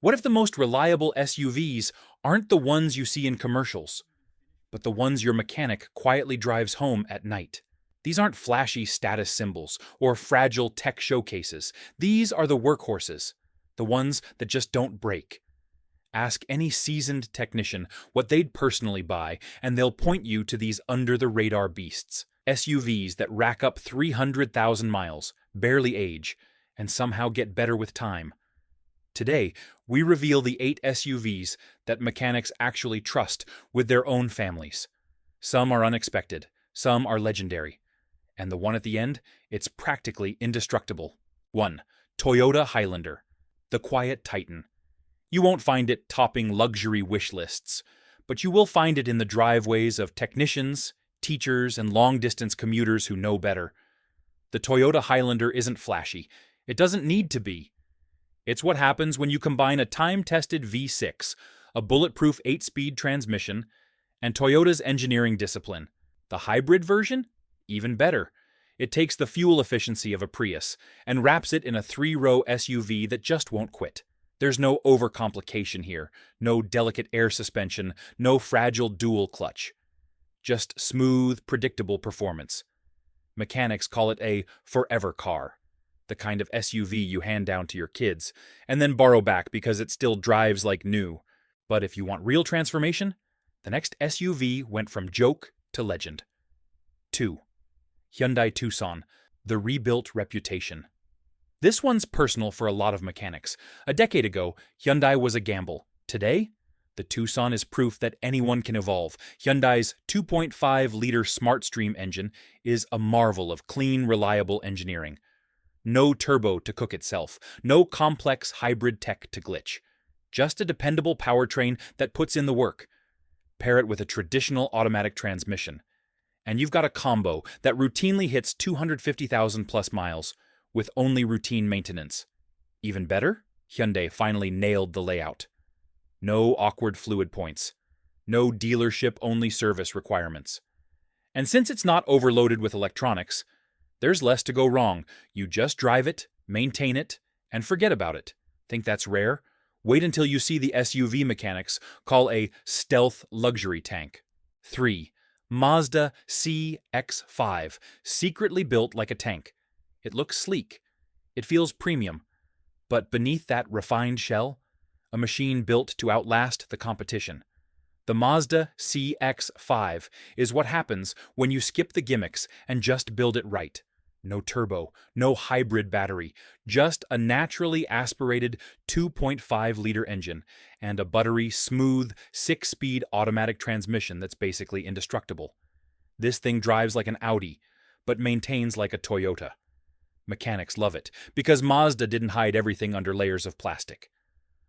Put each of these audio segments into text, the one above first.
What if the most reliable SUVs aren't the ones you see in commercials, but the ones your mechanic quietly drives home at night? These aren't flashy status symbols or fragile tech showcases. These are the workhorses, the ones that just don't break. Ask any seasoned technician what they'd personally buy, and they'll point you to these under-the-radar beasts. SUVs that rack up 300,000 miles, barely age, and somehow get better with time. Today, we reveal the 8 SUVs that mechanics actually trust with their own families. Some are unexpected, some are legendary. And the one at the end, it's practically indestructible. 1. Toyota Highlander, the quiet titan. You won't find it topping luxury wish lists, but you will find it in the driveways of technicians, teachers, and long-distance commuters who know better. The Toyota Highlander isn't flashy. It doesn't need to be. It's what happens when you combine a time-tested V6, a bulletproof 8-speed transmission, and Toyota's engineering discipline. The hybrid version? Even better. It takes the fuel efficiency of a Prius and wraps it in a 3-row SUV that just won't quit. There's no overcomplication here, no delicate air suspension, no fragile dual clutch. Just smooth, predictable performance. Mechanics call it a forever car, the kind of SUV you hand down to your kids, and then borrow back because it still drives like new. But if you want real transformation, the next SUV went from joke to legend. 2. Hyundai Tucson, the rebuilt reputation. This one's personal for a lot of mechanics. A decade ago, Hyundai was a gamble. Today, the Tucson is proof that anyone can evolve. Hyundai's 2.5-liter SmartStream engine is a marvel of clean, reliable engineering. No turbo to cook itself, no complex hybrid tech to glitch. Just a dependable powertrain that puts in the work. Pair it with a traditional automatic transmission, and you've got a combo that routinely hits 250,000 plus miles with only routine maintenance. Even better, Hyundai finally nailed the layout. No awkward fluid points. No dealership-only service requirements. And since it's not overloaded with electronics, there's less to go wrong. You just drive it, maintain it, and forget about it. Think that's rare? Wait until you see the SUV mechanics call a stealth luxury tank. 3. Mazda CX-5, secretly built like a tank. It looks sleek. It feels premium. But beneath that refined shell, a machine built to outlast the competition. The Mazda CX-5 is what happens when you skip the gimmicks and just build it right. No turbo, no hybrid battery, just a naturally aspirated 2.5-liter engine and a buttery, smooth, 6-speed automatic transmission that's basically indestructible. This thing drives like an Audi, but maintains like a Toyota. Mechanics love it, because Mazda didn't hide everything under layers of plastic.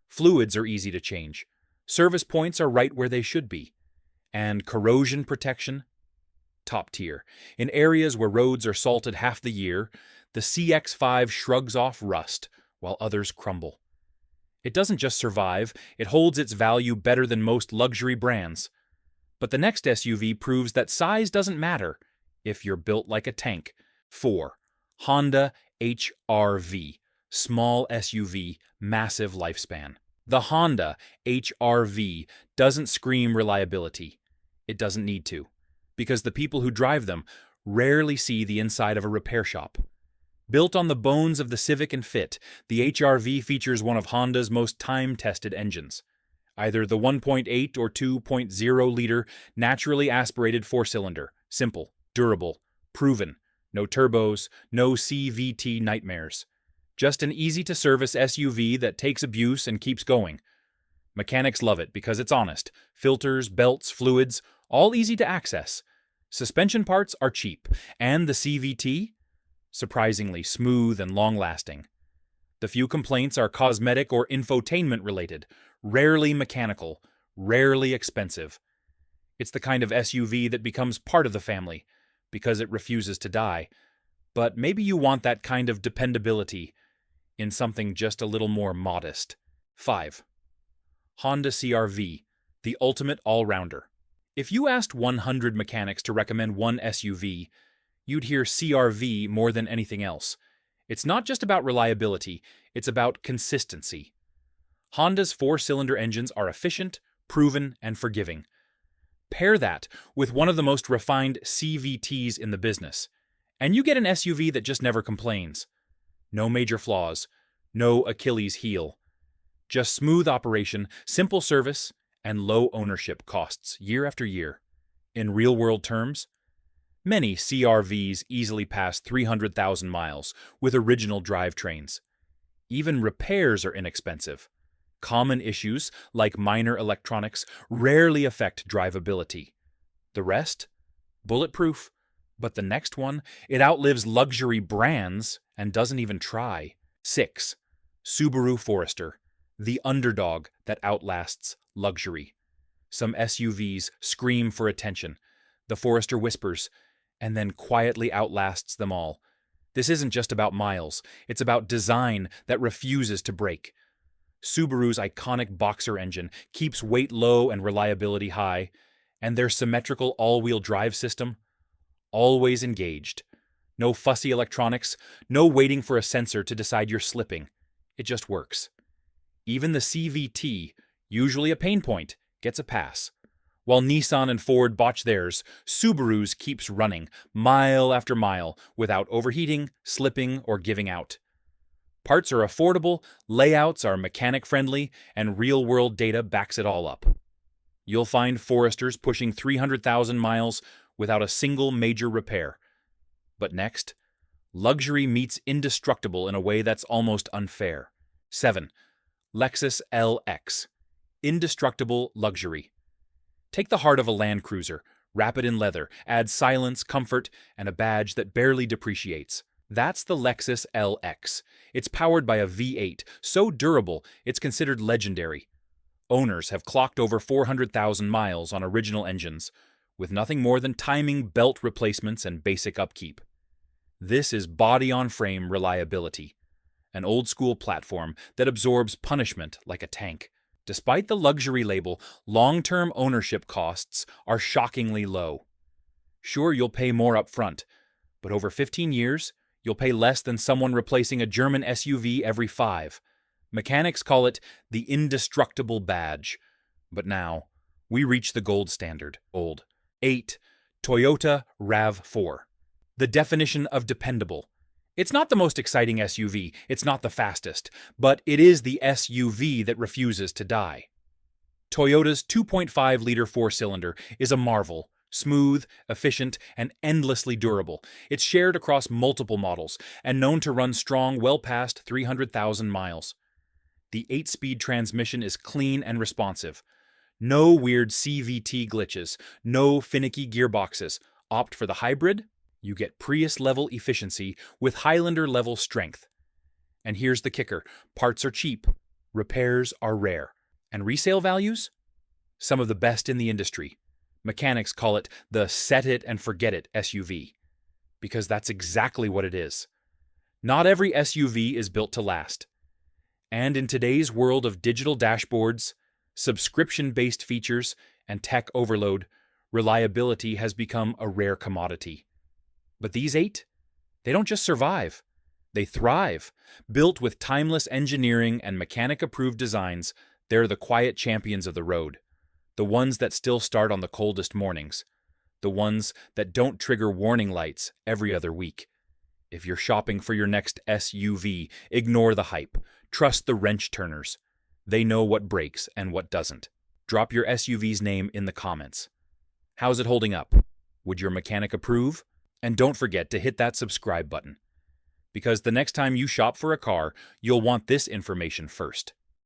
Fluids are easy to change. Service points are right where they should be. And corrosion protection? Top tier. In areas where roads are salted half the year, the CX-5 shrugs off rust, while others crumble. It doesn't just survive, it holds its value better than most luxury brands. But the next SUV proves that size doesn't matter if you're built like a tank. 4. Honda HR-V, small SUV, massive lifespan. The Honda HR-V doesn't scream reliability. It doesn't need to, because the people who drive them rarely see the inside of a repair shop. Built on the bones of the Civic and Fit, the HR-V features one of Honda's most time-tested engines. Either the 1.8 or 2.0-liter naturally aspirated 4-cylinder, simple, durable, proven. No turbos, no CVT nightmares. Just an easy-to-service SUV that takes abuse and keeps going. Mechanics love it because it's honest. Filters, belts, fluids, all easy to access. Suspension parts are cheap, and the CVT? Surprisingly smooth and long-lasting. The few complaints are cosmetic or infotainment related, rarely mechanical, rarely expensive. It's the kind of SUV that becomes part of the family, because it refuses to die. But maybe you want that kind of dependability in something just a little more modest. 5. Honda CR-V, the ultimate all-rounder. If you asked 100 mechanics to recommend one SUV, you'd hear CR-V more than anything else. It's not just about reliability, it's about consistency. Honda's four-cylinder engines are efficient, proven, and forgiving. Pair that with one of the most refined CVTs in the business, and you get an SUV that just never complains. No major flaws, no Achilles heel. Just smooth operation, simple service, and low ownership costs year after year. In real-world terms, many CR-Vs easily pass 300,000 miles with original drivetrains. Even repairs are inexpensive. Common issues, like minor electronics, rarely affect drivability. The rest? Bulletproof. But the next one, it outlives luxury brands and doesn't even try. 6. Subaru Forester, the underdog that outlasts luxury. Some SUVs scream for attention. The Forester whispers, and then quietly outlasts them all. This isn't just about miles, it's about design that refuses to break. Subaru's iconic boxer engine keeps weight low and reliability high, and their symmetrical all-wheel drive system, always engaged. No fussy electronics, no waiting for a sensor to decide you're slipping. It just works. Even the CVT, usually a pain point, gets a pass. While Nissan and Ford botch theirs, Subaru's keeps running, mile after mile, without overheating, slipping, or giving out. Parts are affordable, layouts are mechanic-friendly, and real-world data backs it all up. You'll find Foresters pushing 300,000 miles without a single major repair. But next, luxury meets indestructible in a way that's almost unfair. 7. Lexus LX. Indestructible luxury. Take the heart of a Land Cruiser, wrap it in leather, add silence, comfort, and a badge that barely depreciates. That's the Lexus LX. It's powered by a V8, so durable it's considered legendary. Owners have clocked over 400,000 miles on original engines, with nothing more than timing belt replacements and basic upkeep. This is body-on-frame reliability, an old-school platform that absorbs punishment like a tank. Despite the luxury label, long-term ownership costs are shockingly low. Sure, you'll pay more up front, but over 15 years, you'll pay less than someone replacing a German SUV every 5. Mechanics call it the indestructible badge. But now, we reach the gold standard. 8. Toyota RAV4. The definition of dependable. It's not the most exciting SUV, it's not the fastest, but it is the SUV that refuses to die. Toyota's 2.5-liter four-cylinder is a marvel. Smooth, efficient, and endlessly durable. It's shared across multiple models and known to run strong well past 300,000 miles. The 8-speed transmission is clean and responsive. No weird CVT glitches, no finicky gearboxes. Opt for the hybrid? You get Prius-level efficiency with Highlander-level strength. And here's the kicker. Parts are cheap. Repairs are rare. And resale values? Some of the best in the industry. Mechanics call it the set-it-and-forget-it SUV, because that's exactly what it is. Not every SUV is built to last. And in today's world of digital dashboards, subscription-based features, and tech overload, reliability has become a rare commodity. But these 8, they don't just survive. They thrive. Built with timeless engineering and mechanic-approved designs, they're the quiet champions of the road. The ones that still start on the coldest mornings. The ones that don't trigger warning lights every other week. If you're shopping for your next SUV, ignore the hype. Trust the wrench turners. They know what breaks and what doesn't. Drop your SUV's name in the comments. How's it holding up? Would your mechanic approve? And don't forget to hit that subscribe button, because the next time you shop for a car, you'll want this information first.